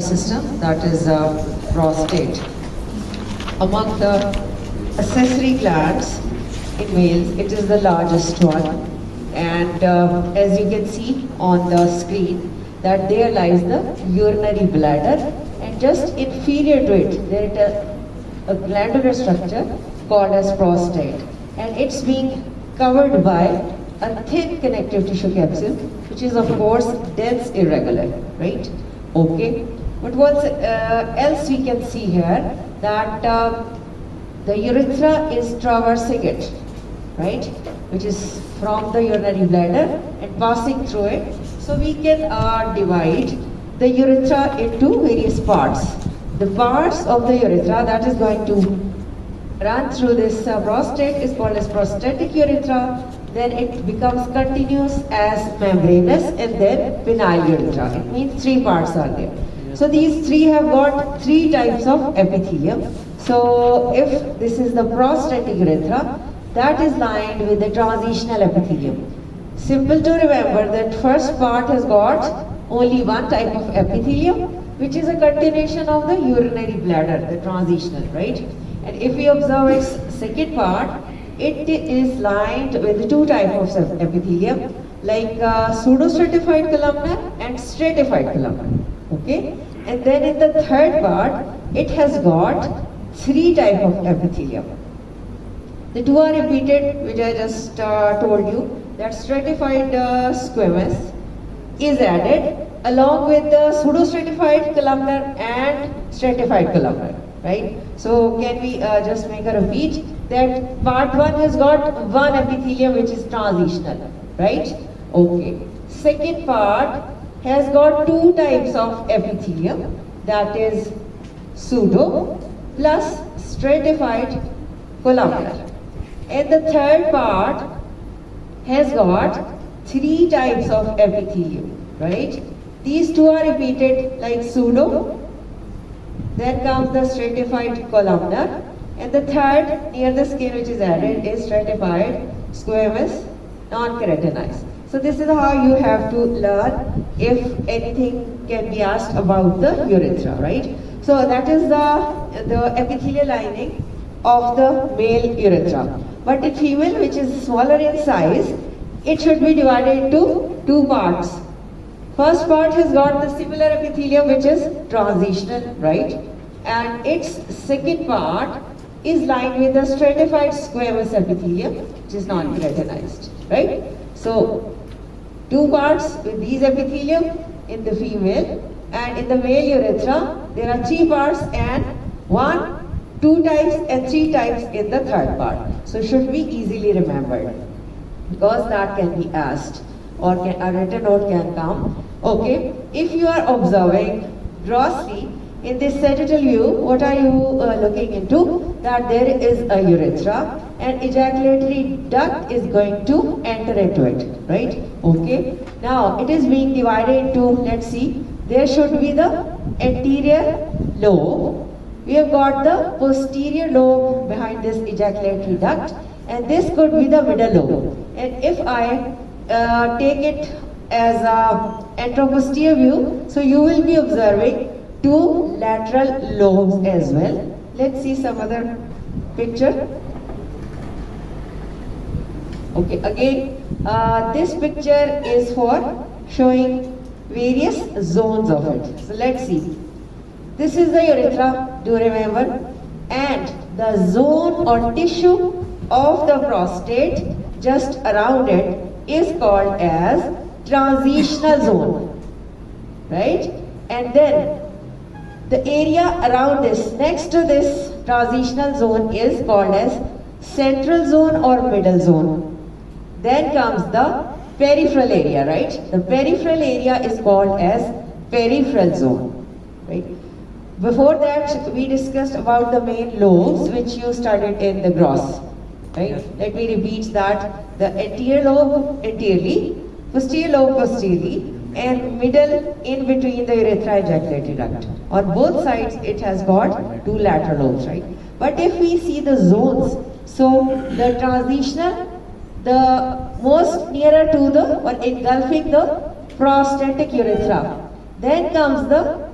system, that is prostate. Among the accessory glands in males, it is the largest one, and as you can see on the screen, that there lies the urinary bladder, and just inferior to it there is a glandular structure called as prostate, and it's being covered by a thin connective tissue capsule, which is of course dense irregular, right? Okay. But what else we can see here, that the urethra is traversing it, right, which is from the urinary bladder and passing through it. So we can divide the urethra into various parts. The parts of the urethra that is going to run through this prostate is called as prostatic urethra. Then it becomes continuous as membranous, and then penile urethra. It means three parts are there. So these three have got three types of epithelium. So if this is the prostatic urethra, that is lined with the transitional epithelium. Simple to remember that first part has got only one type of epithelium, which is a continuation of the urinary bladder, the transitional, right? And if we observe its second part, it is lined with two types of epithelium, like pseudostratified columnar and stratified columnar. Okay, and then in the third part, it has got three types of epithelium. The two are repeated, which I just told you, that stratified squamous is added along with the pseudostratified columnar and stratified columnar, right? So can we just make a repeat that part 1 has got one epithelium which is transitional, right? Okay. Second part has got two types of epithelium, that is pseudo plus stratified columnar. And the third part has got three types of epithelium, right? These two are repeated, like pseudo, then comes the stratified columnar, and the third near the skin which is added is stratified squamous non-keratinized. So this is how you have to learn if anything can be asked about the urethra, right? So that is the epithelial lining of the male urethra. But in female, which is smaller in size, it should be divided into two parts. First part has got the similar epithelium which is transitional, right? And its second part is lined with the stratified squamous epithelium, which is non-keratinized, right? So two parts with these epithelium in the female, and in the male urethra there are three parts and two types and three types in the third part. So should be easily remembered, because that can be asked, or a written note can come. Okay, if you are observing grossly in this sagittal view, what are you looking into? That there is a urethra and ejaculatory duct is going to enter into it, right? Okay, now it is being divided into, let's see, there should be the anterior lobe. We have got the posterior lobe behind this ejaculatory duct, and this could be the middle lobe. And if I take it as a anteroposterior view, so you will be observing two lateral lobes as well. Let's see some other picture. Okay, again, this picture is for showing various zones of it. So let's see. This is the urethra, do remember, and the zone or tissue of the prostate just around it is called as transitional zone, right? And then the area around this, next to this transitional zone, is called as central zone or middle zone. Then comes the peripheral area, right? The peripheral area is called as peripheral zone, right? Before that, we discussed about the main lobes, which you studied in the gross, right? Let me repeat that. The anterior lobe anteriorly, posterior lobe posteriorly, and middle in between the urethra ejaculatory duct. On both sides, it has got two lateral lobes, right? But if we see the zones, so the transitional, the most nearer to the or engulfing the prostatic urethra, then comes the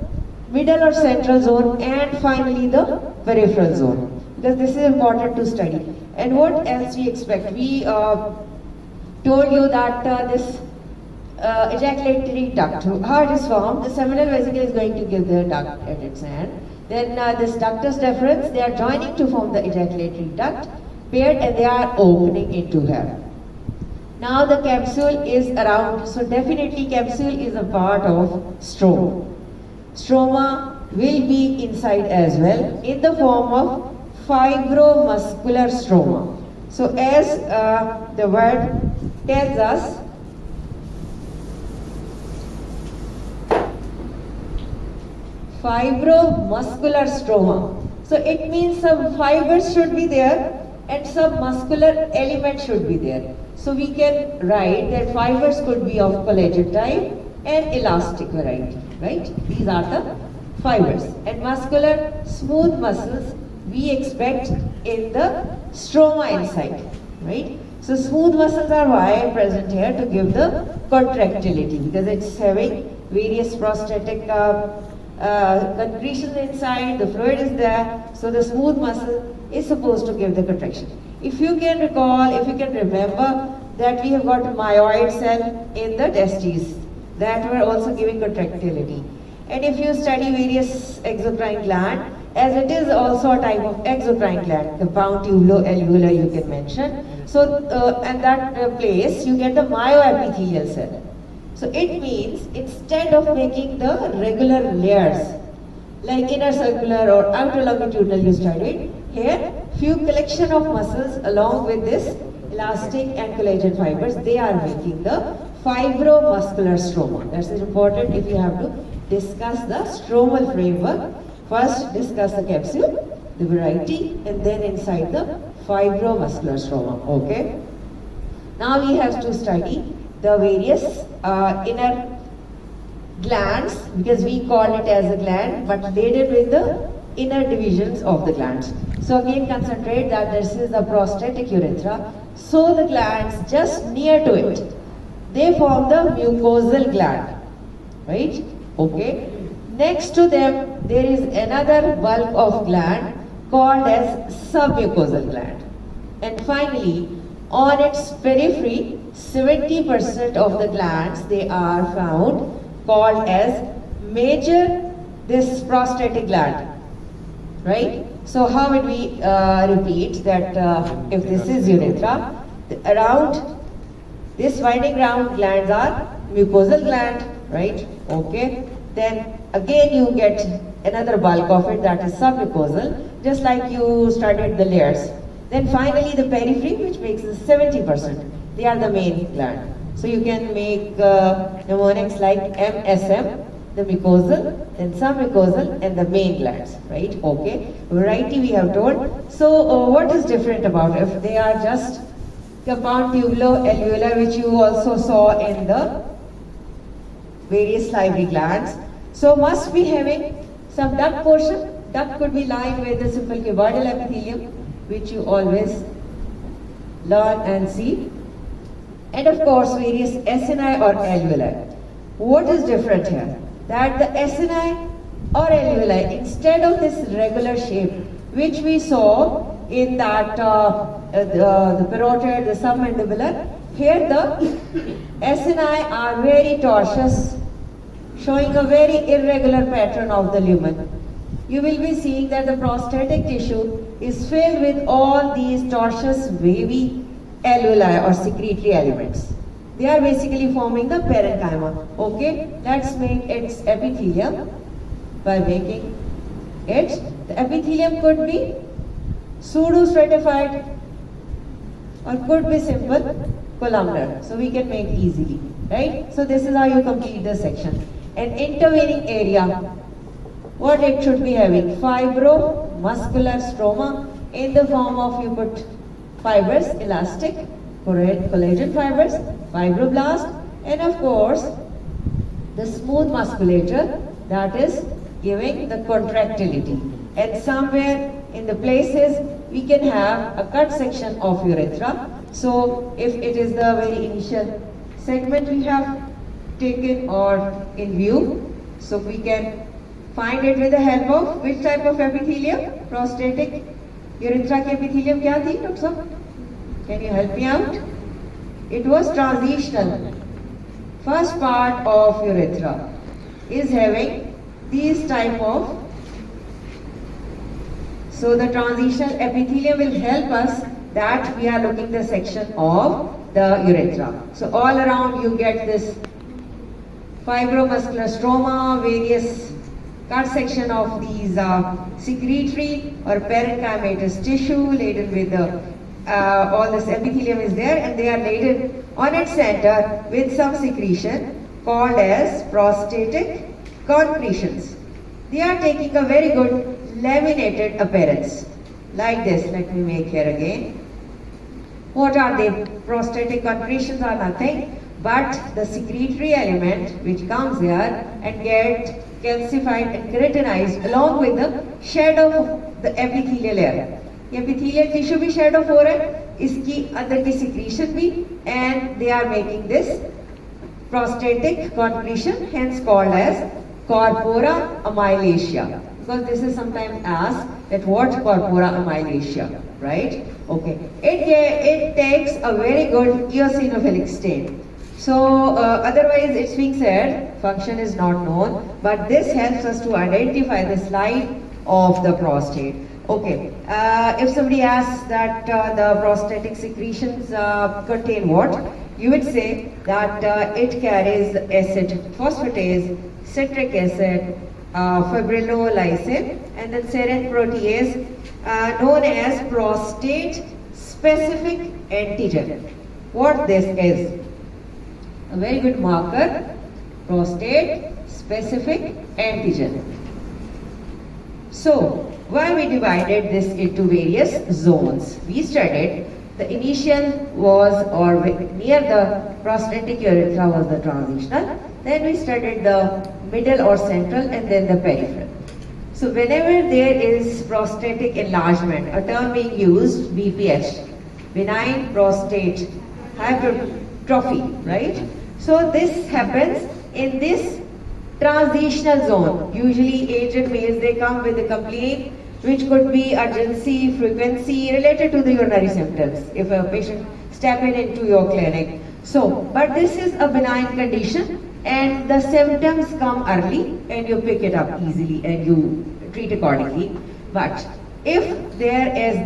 middle or central zone, and finally the peripheral zone, because this is important to study. And what else we expect? We told you that this ejaculatory duct, how it is formed. The seminal vesicle is going to give the duct at its end. Then this ductus deferens, they are joining to form the ejaculatory duct, paired, and they are opening into here. Now the capsule is around, so definitely capsule is a part of stroma. Stroma will be inside as well in the form of fibromuscular stroma. So as the word tells us, fibromuscular stroma. So it means some fibers should be there and some muscular element should be there. So we can write that fibers could be of collagen type and elastic variety, right? These are the fibers. And muscular, smooth muscles we expect in the stroma inside, right? So smooth muscles are why present here to give the contractility, because it's having various prostatic concretions inside, the fluid is there, so the smooth muscle is supposed to give the contraction. If you can recall, if you can remember that we have got myoid cell in the testes that were also giving contractility. And if you study various exocrine gland, as it is also a type of exocrine gland, compound tubulo-alveolar you can mention. So at that place you get the myoepithelial cell. So it means instead of making the regular layers like inner circular or outer longitudinal you studied, here few collection of muscles along with this elastic and collagen fibers, they are making the fibromuscular stroma. That's important if you have to discuss the stromal framework. First discuss the capsule, the variety, and then inside the fibromuscular stroma. Okay. Now we have to study the various inner glands, because we call it as a gland, but related with the inner divisions of the glands. So again concentrate that this is the prostatic urethra. So the glands just near to it, they form the mucosal gland, right? Okay. Next to them there is another bulk of gland called as submucosal gland. And finally, on its periphery, 70% of the glands, they are found called as major this prostatic gland, right? So how would we repeat that if this is urethra, around this winding round glands are mucosal gland, right? Okay. Then again you get another bulk of it, that is submucosal, just like you studied the layers. Then finally the periphery, which makes 70%. They are the main gland. So you can make mnemonics like MSM, the mucosal, then submucosal, and the main glands, right? Okay. Variety we have told. So what is different about it? If they are just compound tubulo-alveolar, which you also saw in the various salivary glands. So must be having some duct portion. Duct could be lined with the simple cuboidal epithelium, which you always learn and see. And of course various acini or alveoli. What is different here? That the acini or alveoli, instead of this regular shape which we saw in that the parotid, the submandibular, here the acini are very tortuous, showing a very irregular pattern of the lumen. You will be seeing that the prostatic tissue is filled with all these tortuous wavy alveoli or secretory elements. They are basically forming the parenchyma. Okay, let's make its epithelium by making it. The epithelium could be pseudo-stratified or could be simple columnar. So we can make easily, right? So this is how you complete the section. An intervening area, what it should be having? Fibromuscular stroma in the form of, you put fibers, elastic, collagen fibers, fibroblast, and of course the smooth musculature that is giving the contractility. And somewhere in the places we can have a cut section of urethra. So if it is the very initial segment we have taken or in view, so we can find it with the help of which type of epithelium? Prostatic urethra के epithelium क्या थी doctor साहब? Can you help me out? It was transitional. First part of urethra is having these type of. So the transitional epithelium will help us that we are looking the section of the urethra. So all around you get this fibromuscular stroma, various cut section of these secretory or parenchymatous tissue laden with the all this epithelium is there, and they are laden on its center with some secretion called as prostatic concretions. They are taking a very good laminated appearance like this. Let me make here again. What are they? Prostatic concretions are nothing but the secretory element which comes here and get calcified and keratinized along with the shed of the epithelial layer. Epithelial tissue भी shed off हो रहा है, इसकी अंदर की secretion भी, and they are making this prostatic concretion, hence called as corpora amylaceae. Because this is sometimes asked that what corpora amylaceae, right? Okay. It takes a very good eosinophilic stain. So otherwise it's being said function is not known, but this helps us to identify the slide of the prostate. Okay. If somebody asks that the prostatic secretions contain what, you would say that it carries acid phosphatase, citric acid, fibrinolysin, and then serine protease known as prostate specific antigen. What this is? A very good marker, prostate specific antigen. So, why we divided this into various zones? We studied the initial was or near the prostatic urethra was the transitional. Then we studied the middle or central and then the peripheral. So whenever there is prostatic enlargement, a term being used, BPH, benign prostate hypertrophy, right? So this happens in this transitional zone. Usually aged males, they come with a complaint which could be urgency, frequency related to the urinary symptoms if a patient step into your clinic. So, but this is a benign condition and the symptoms come early and you pick it up easily and you treat accordingly. But if there is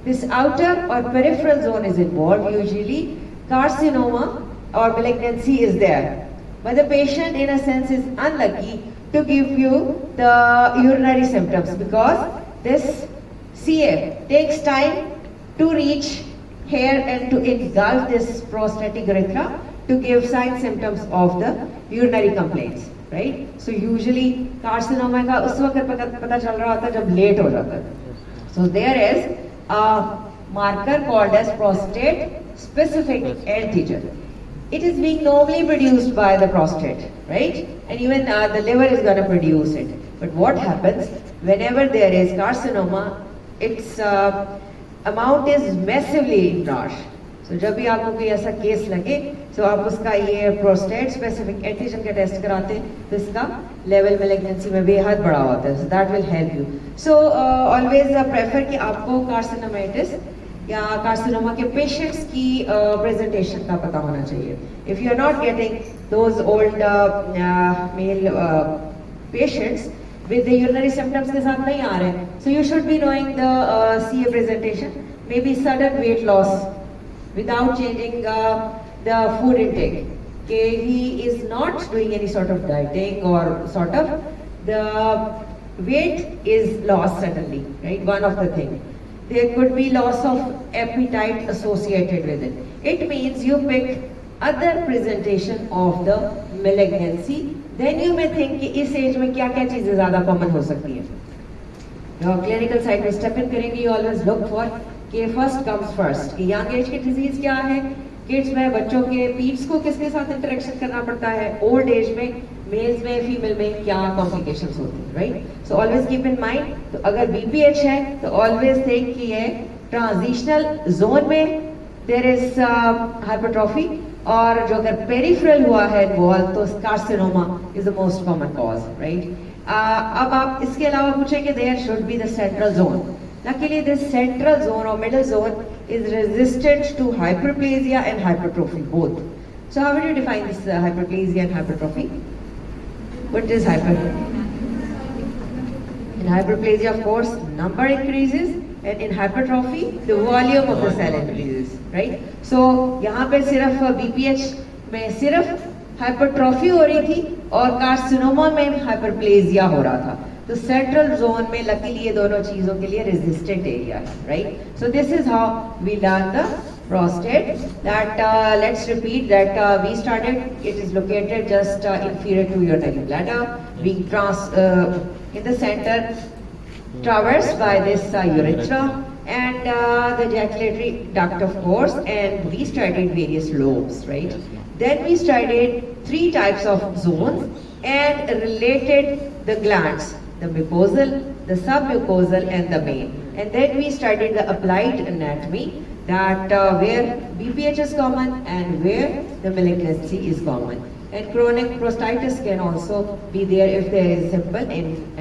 this outer or peripheral zone is involved, usually carcinoma or malignancy is there. But the patient in a sense is unlucky to give you the urinary symptoms because this CA takes time to reach here and to engulf this prostatic urethra to give signs symptoms of the urinary complaints, right? So usually carcinoma का उस वक्त पता चल रहा होता जब late हो जाता है. So there is a marker called as prostate specific antigen. It is being normally produced by the prostate, right? And even the liver is going to produce it. But what happens whenever there is carcinoma, its amount is massively enlarged. So जब भी आपको कोई ऐसा case लगे, तो आप उसका ये prostate specific antigen का टेस्ट कराते हैं, तो इसका level malignancy में बेहद बड़ा होता है. So that will help you. So always prefer कि आपको carcinomitis या कार्सिनोमा के पेशेंट्स की प्रेजेंटेशन का पता होना चाहिए. If you are not getting those old male patients with the urinary symptoms के साथ नहीं आ रहे हैं, so you should be knowing the CA presentation, may be sudden weight loss without changing the food intake. He is not doing any sort of dieting or sort of the weight is lost suddenly, right? One of the things. There could be loss of appetite associated with it. It means you pick other presentation of the malignancy. Then you may think कि इस as में क्या क्या चीजें ज्यादा common हो सकती है. क्लिनिकल साइड में स्टेप इन करेंगे, you always look for कि first comes first कि यंग एज की डिजीज क्या है, किड्स में बच्चों के पीड्स को किसके साथ इंटरेक्शन करना पड़ता है, ओल्ड एज में मेल्स में फीमेल में क्या कॉम्प्लिकेशंस होती है, right? So always keep in mind. तो अगर बीपीएच है तो ऑलवेज थिंक कि ये ट्रांजिशनल जोन में देयर इज हाइपरट्रॉफी, और जो अगर पेरिफेरल हुआ है इन्वॉल्व तो carcinoma is the most common cause, right? अब आप इसके अलावा पूछेंगे there should be the central zone. Luckily, this central zone or middle zone is resistant to hyperplasia and hypertrophy both. So how would you define this hyperplasia and hypertrophy? What is hyper? In hyperplasia, of course, number increases, and in hypertrophy, the volume of the cell increases, right? So यहाँ पे सिर्फ BPH में सिर्फ hypertrophy हो रही थी और carcinoma में हाइपरप्लेजिया हो रहा था. तो सेंट्रल जोन में लकीली ये दोनों चीजों के लिए रेजिस्टेंट एरिया है, right? So this is how we learn the prostate. That let's repeat that we started. It is located just inferior to urinary bladder, being in the center, traversed by this urethra and the ejaculatory duct, of course. And we studied various lobes, right? Then we studied 3 types of zones and related the glands: the mucosal, the submucosal, and the main. And then we studied the applied anatomy, that where BPH is common and where the malignancy is common. And chronic prostatitis can also be there if there is simple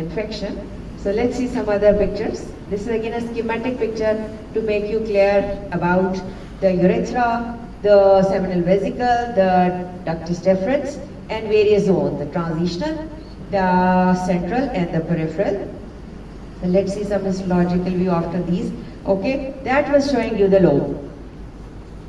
infection. So let's see some other pictures. This is again a schematic picture to make you clear about the urethra, the seminal vesicle, the ductus deferens, and various zones: the transitional, the central, and the peripheral. So let's see some histological view after these. Okay, that was showing you the lobe.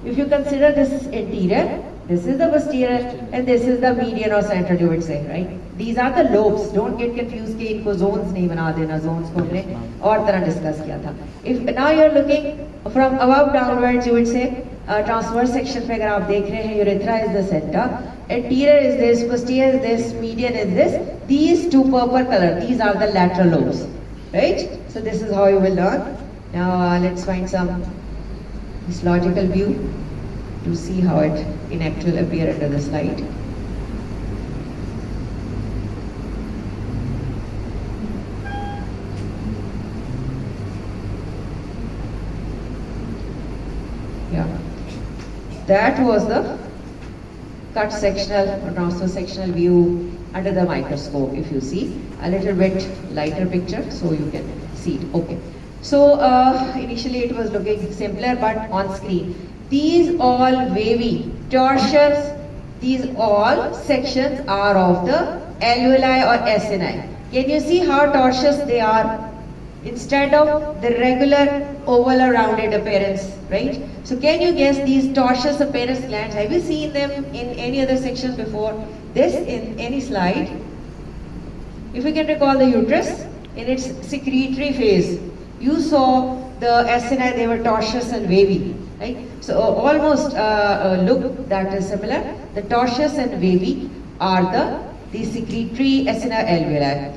If you consider this anterior, this is the posterior, and this is the median or central, you would say, right? These are the lobes. Don't get confused कि इनको zones नहीं बना देना. Zones को हमने और तरह discuss किया था. If now you're looking from above downwards, you would say transverse section पे अगर आप देख रहे हैं, urethra is the center, anterior is this, posterior is this, median is this. These two purple color, these are the lateral lobes, right? So this is how you will learn. Now let's find some histological view to see how it in actual appear under the slide. Yeah, that was the cut sectional or transverse sectional view under the microscope. If you see a little bit lighter picture, so you can see it. Okay. So initially it was looking simpler, but on screen, these all wavy torsions, these all sections are of the alveoli or acini. Can you see how tortuous they are? Instead of the regular oval or rounded appearance, right? So can you guess these tortuous appearance glands? Have you seen them in any other section before this in any slide? If you can recall the uterus in its secretory phase, you saw the acini, they were tortuous and wavy, right? So almost look that is similar. The tortuous and wavy are the secretory acini alveoli.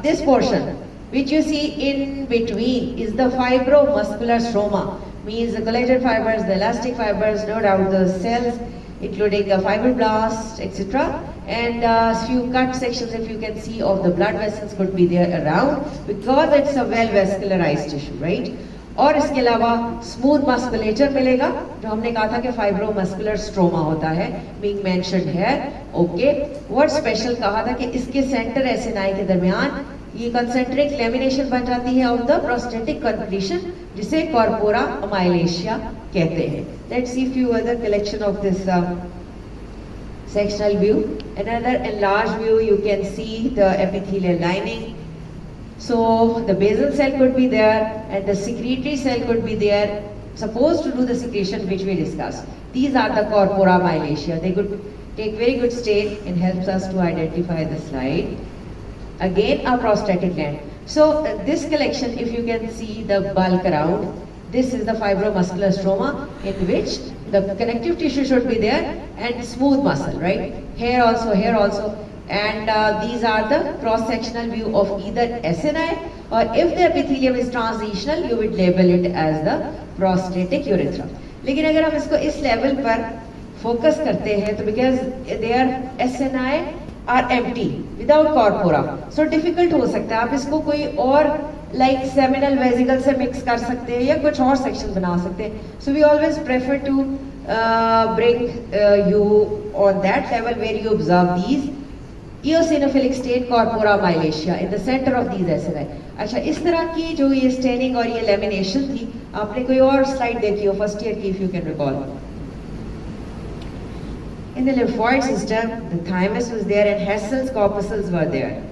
This portion which you see in between is the fibromuscular stroma, means the collagen fibers, the elastic fibers, no doubt the cells, including the fibroblasts, etc. And few cut sections, if you can see, of the blood vessels could be there around, because it's a well vascularized tissue, right? और इसके अलावा smooth musculature मिलेगा, जो हमने कहा था कि fibromuscular stroma होता है, being mentioned here. Okay, what special कहा था कि इसके सेंटर एसिनाई के दरमियान ये कंसेंट्रिक लेमिनेशन बन जाती है ऑफ द प्रोस्टेटिक कंक्रीशन, जिसे कॉर्पोरा माइलेशिया कहते हैं. Let's see few other collection of this sectional view. Another enlarged view, you can see the epithelial lining. So the basal cell could be there and the secretory cell could be there, supposed to do the secretion which we discussed. These are the corpora myelacia. They could take very good state and helps us to identify the slide. Again, a prostatic gland. So this collection, if you can see the bulk around, this is the fibromuscular stroma, in which the connective tissue should be there and smooth muscle, right? Here also. And these are the cross-sectional view of either acini, or if the epithelium is transitional, you would label it as the prostatic urethra. लेकिन अगर हम इसको इस level पर focus करते हैं, तो because their acini are empty without corpora, so difficult हो सकता है. आप इसको कोई और like seminal vesicle से mix कर सकते हैं या कुछ और section बना सकते हैं. So we always prefer to bring you on that level where you observe these. eosinophilic stain corpora mylacia in the center of these SNI. अच्छा इस तरह की जो ये staining और ये lamination थी, आपने कोई और slide देखी हो first year की if you can recall. In the lymphoid system, the thymus was there and Hessel's corpuscles were there.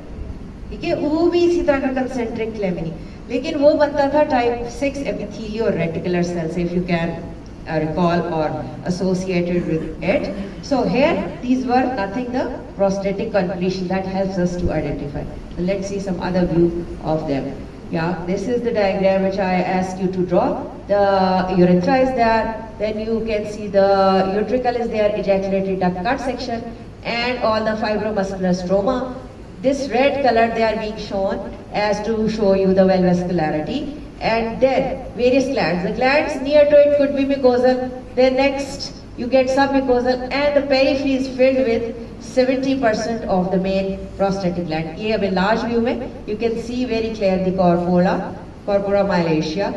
ठीक है, वो भी इसी तरह का concentric lamini. लेकिन वो बनता था type 6 epithelial reticular cells, if you can recall or associated with it. So here, these were nothing the prostatic concretion that helps us to identify. So let's see some other view of them. Yeah, this is the diagram which I asked you to draw. The urethra is there, then you can see the utricle is there, ejaculatory duct cut section, and all the fibromuscular stroma. This red color they are being shown as to show you the valvascularity. And then various glands. The glands near to it could be mucosal. Then next you get submucosal, and the periphery is filled with 70% of the main prostatic gland. Here in large view में you can see very clear the corpora mylacia.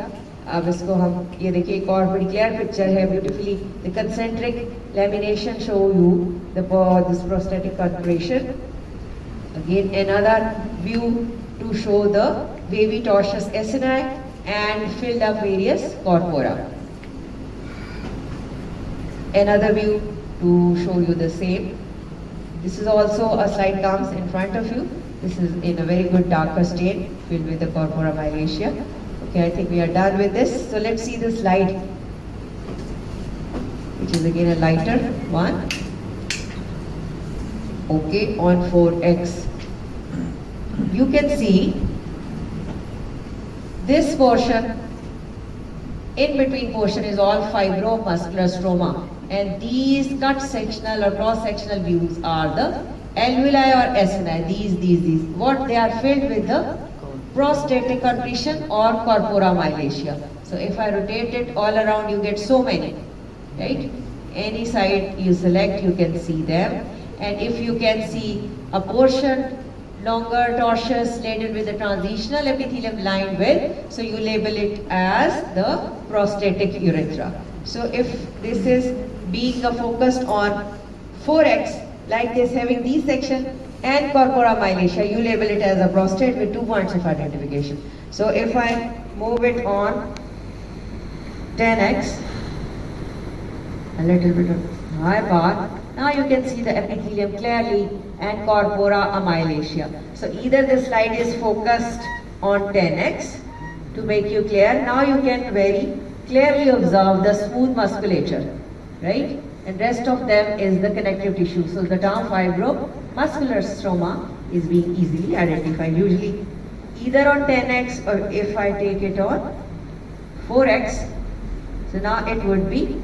अब इसको हम ये देखिए एक और बड़ी clear picture है beautifully. The concentric lamination show you this prostatic concretion. Again another view to show the wavy tortuous acini and filled up various corpora. Another view to show you the same. This is also a slide comes in front of you. This is in a very good darker stain filled with the corpora mylacia. Okay, I think we are done with this. So let's see the slide, which is again a lighter one. Okay, on 4x. You can see this portion, in between portion is all fibromuscular stroma, and these cut sectional or cross sectional views are the alveoli or acini. These. What they are filled with the prostatic concretion or corpora mylacia. So if I rotate it all around, you get so many, right? Any side you select, you can see them. And if you can see a portion longer, tortuous, laden with the transitional epithelium lined with, so you label it as the prostatic urethra. So if this is being focused on 4x, like this having these section and corpora mylacia, you label it as a prostate with 2 points of identification. So if I move it on 10x, a little bit of high bar, now you can see the epithelium clearly and corpora mylacia. So either the slide is focused on 10x to make you clear. Now you can very clearly observe the smooth musculature, right? And rest of them is the connective tissue. So the term fibromuscular stroma is being easily identified. Usually either on 10x or if I take it on 4x, so now it would be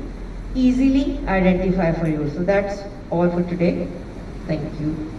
easily identified for you. So that's all for today. Thank you.